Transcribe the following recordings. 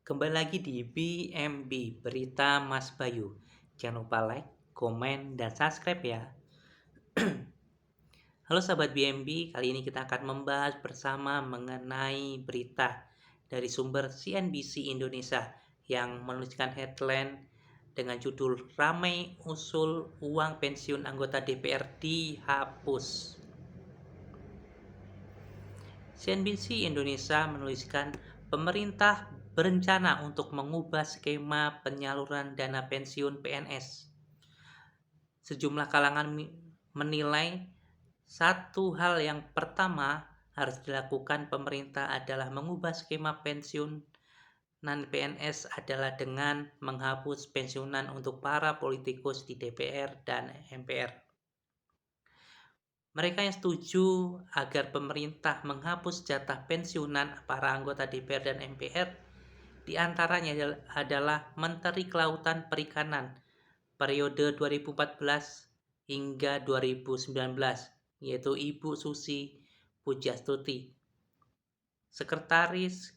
Kembali lagi di BMB, Berita Mas Bayu. Jangan lupa like, komen, dan subscribe ya. Halo sahabat BMB, kali ini kita akan membahas bersama mengenai berita dari sumber CNBC Indonesia yang menuliskan headline dengan judul Ramai Usul Uang Pensiun Anggota DPR Dihapus. CNBC Indonesia menuliskan pemerintah berencana untuk mengubah skema penyaluran dana pensiun PNS. Sejumlah kalangan menilai satu hal yang pertama harus dilakukan pemerintah adalah mengubah skema pensiun non-PNS adalah dengan menghapus pensiunan untuk para politikus di DPR dan MPR. Mereka yang setuju agar pemerintah menghapus jatah pensiunan para anggota DPR dan MPR diantaranya adalah Menteri Kelautan Perikanan periode 2014 hingga 2019, yaitu Ibu Susi Pujiastuti, Sekretaris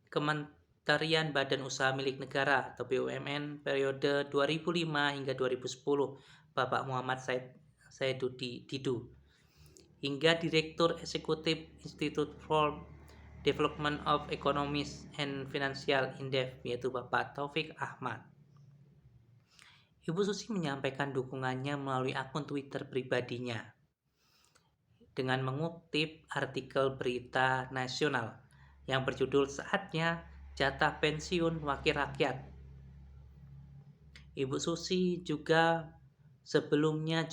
Kementerian Badan Usaha Milik Negara atau BUMN periode 2005 hingga 2010, Bapak Muhammad Didu, hingga Direktur Eksekutif Institute for Development of Economics and Financial Indef, yaitu Bapak Taufik Ahmad. Ibu Susi menyampaikan dukungannya melalui akun Twitter pribadinya dengan mengutip artikel berita nasional yang berjudul Saatnya Jatah Pensiun Wakil Rakyat. Ibu Susi juga sebelumnya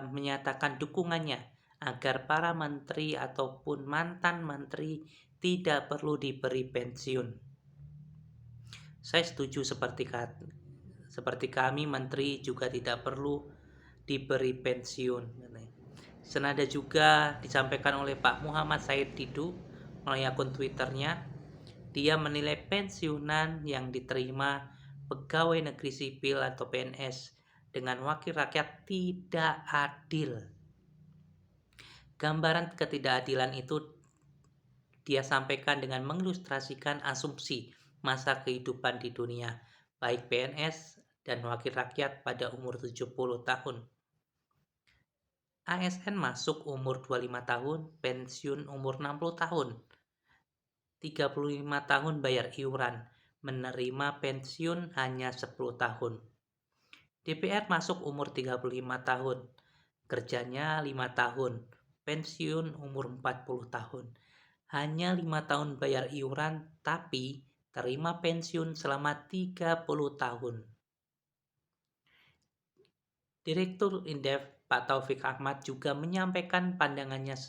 menyatakan dukungannya agar para menteri ataupun mantan menteri tidak perlu diberi pensiun. Saya setuju seperti kami menteri juga tidak perlu diberi pensiun. Senada juga disampaikan oleh Pak Muhammad Didu melalui akun Twitternya. Dia menilai pensiunan yang diterima pegawai negeri sipil atau PNS dengan wakil rakyat tidak adil. Gambaran ketidakadilan itu dia sampaikan dengan mengilustrasikan asumsi masa kehidupan di dunia, baik PNS dan wakil rakyat pada umur 70 tahun. ASN masuk umur 25 tahun, pensiun umur 60 tahun. 35 tahun bayar iuran, menerima pensiun hanya 10 tahun. DPR masuk umur 35 tahun, kerjanya 5 tahun, pensiun umur 40 tahun. Hanya 5 tahun bayar iuran, tapi terima pensiun selama 30 tahun. Direktur Indef Pak Taufik Ahmad juga menyampaikan pandangannya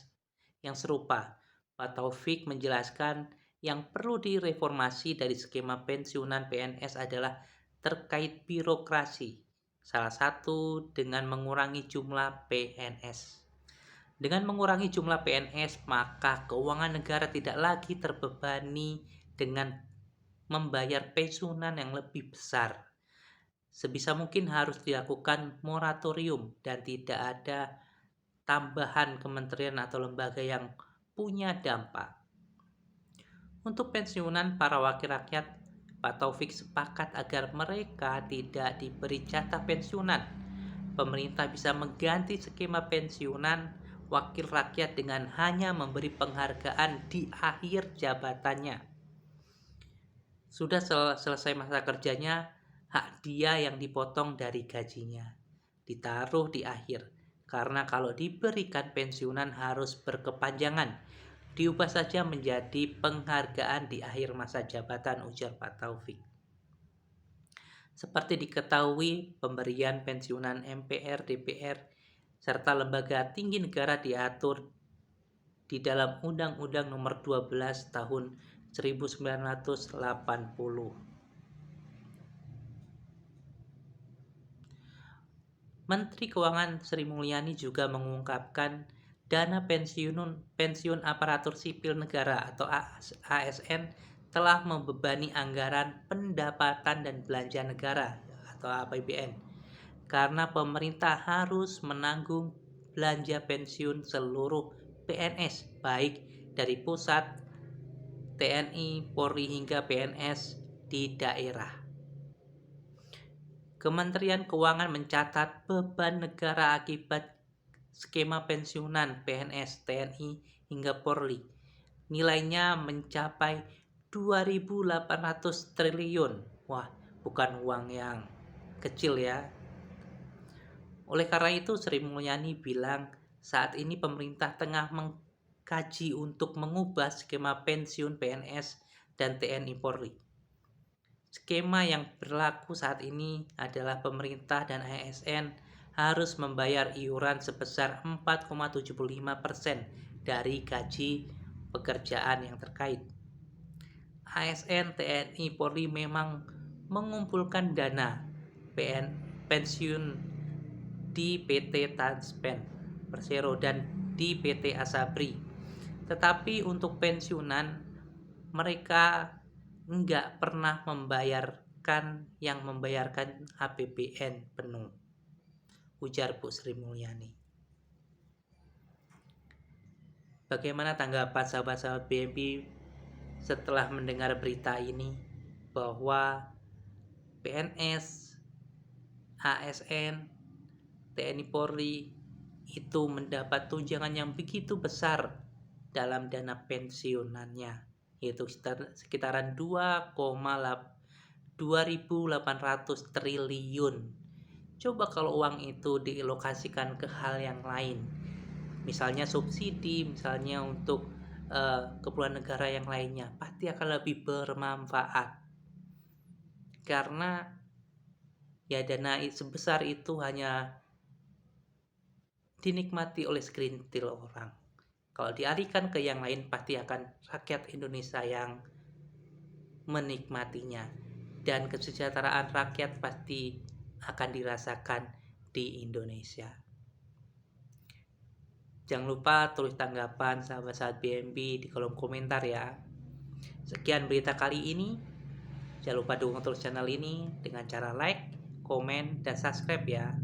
yang serupa. Pak Taufik menjelaskan yang perlu direformasi dari skema pensiunan PNS adalah terkait birokrasi. Salah satu dengan mengurangi jumlah PNS. Dengan mengurangi jumlah PNS, maka keuangan negara tidak lagi terbebani dengan membayar pensiunan yang lebih besar. Sebisa mungkin harus dilakukan moratorium dan tidak ada tambahan kementerian atau lembaga yang punya dampak. Untuk pensiunan para wakil rakyat, Pak Taufik sepakat agar mereka tidak diberi jatah pensiunan. Pemerintah bisa mengganti skema pensiunan wakil rakyat dengan hanya memberi penghargaan di akhir jabatannya. Sudah selesai masa kerjanya, hak dia yang dipotong dari gajinya ditaruh di akhir, karena kalau diberikan pensiunan harus berkepanjangan. Diubah saja menjadi penghargaan di akhir masa jabatan, ujar Pak Taufik. Seperti diketahui, pemberian pensiunan MPR, DPR, serta lembaga tinggi negara diatur di dalam Undang-Undang Nomor 12 Tahun 1980. Menteri Keuangan Sri Mulyani juga mengungkapkan dana pensiun aparatur sipil negara atau ASN telah membebani anggaran pendapatan dan belanja negara atau APBN karena pemerintah harus menanggung belanja pensiun seluruh PNS baik dari pusat TNI, Polri hingga PNS di daerah. Kementerian Keuangan mencatat beban negara akibat skema pensiunan PNS, TNI hingga Polri nilainya mencapai 2.800 triliun. Wah, bukan uang yang kecil ya. Oleh karena itu, Sri Mulyani bilang saat ini pemerintah tengah mengkaji untuk mengubah skema pensiun PNS dan TNI Polri. Skema yang berlaku saat ini adalah pemerintah dan ASN harus membayar iuran sebesar 4,75% dari gaji pekerjaan yang terkait. ASN, TNI, Polri memang mengumpulkan dana pensiun di PT Taspen Persero dan di PT Asabri. Tetapi untuk pensiunan mereka enggak pernah membayarkan APBN penuh, ujar Bu Sri Mulyani. Bagaimana tanggapan sahabat-sahabat BNP setelah mendengar berita ini bahwa PNS, ASN, TNI Polri itu mendapat tunjangan yang begitu besar dalam dana pensiunannya, yaitu sekitaran 2.800 triliun. Coba kalau uang itu dialokasikan ke hal yang lain, misalnya subsidi, misalnya untuk keperluan negara yang lainnya, pasti akan lebih bermanfaat. Karena ya dana sebesar itu hanya dinikmati oleh segelintir orang. Kalau dialihkan ke yang lain, pasti akan rakyat Indonesia yang menikmatinya, dan kesejahteraan rakyat pasti akan dirasakan di Indonesia. Jangan lupa tulis tanggapan sahabat-sahabat BNB di kolom komentar ya. Sekian berita kali ini. Jangan lupa dukung terus channel ini dengan cara like, komen, dan subscribe ya.